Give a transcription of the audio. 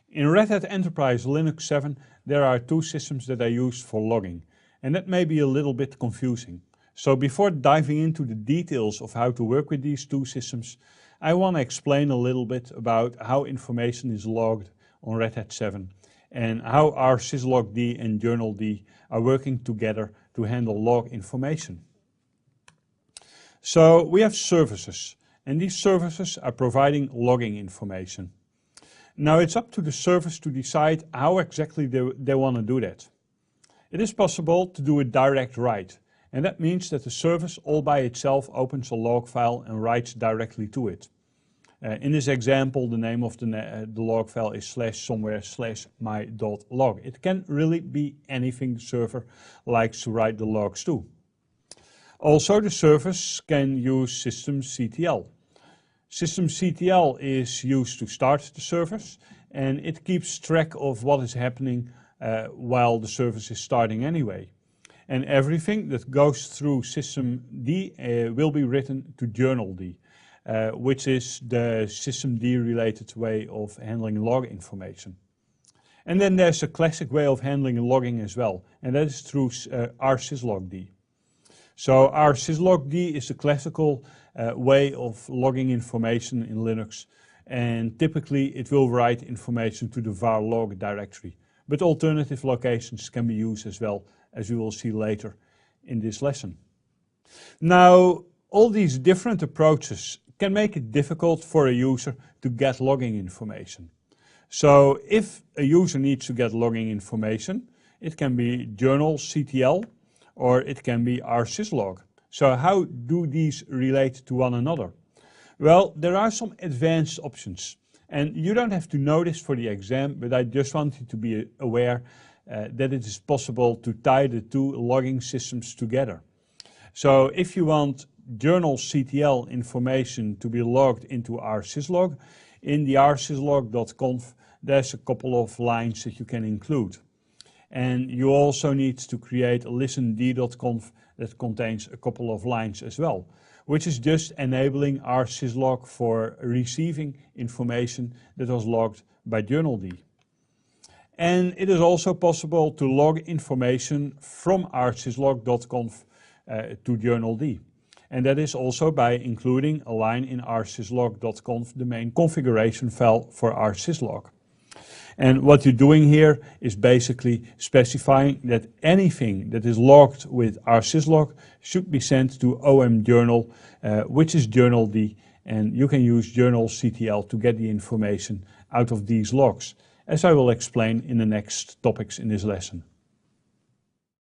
In Red Hat Enterprise Linux 7 there are two systems that are used for logging, and that may be a little bit confusing. So before diving into the details of how to work with these two systems, I want to explain a little bit about how information is logged on Red Hat 7 and how our syslogd and journald are working together to handle log information. So we have services, and these services are providing logging information. Now it's up to the service to decide how exactly they want to do that. It is possible to do a direct write, and that means that the service all by itself opens a log file and writes directly to it. In this example, the name of the log file is /somewhere/my.log. It can really be anything the server likes to write the logs to. Also, the service can use systemctl. Systemctl is used to start the service, and it keeps track of what is happening while the service is starting anyway. And everything that goes through systemd will be written to journald, which is the systemd related way of handling log information. And then there's a classic way of handling logging as well, and that is through our syslogd. So our syslogd is the classical way of logging information in Linux, and typically it will write information to the var log directory. But alternative locations can be used as well, as we will see later in this lesson. Now, all these different approaches can make it difficult for a user to get logging information. So if a user needs to get logging information, it can be journalctl or it can be our syslog. So how do these relate to one another? Well, there are some advanced options, and you don't have to know this for the exam, but I just want you to be aware that it is possible to tie the two logging systems together. So if you want journalctl information to be logged into our syslog, in the rsyslog.conf there's a couple of lines that you can include. And you also need to create a listend.conf that contains a couple of lines as well, which is just enabling our syslog for receiving information that was logged by journald. And it is also possible to log information from our syslog.conf to journald. And that is also by including a line in our syslog.conf, the main configuration file for our syslog. And what you're doing here is basically specifying that anything that is logged with our syslog should be sent to omjournal, which is journald, and you can use journalctl to get the information out of these logs, as I will explain in the next topics in this lesson.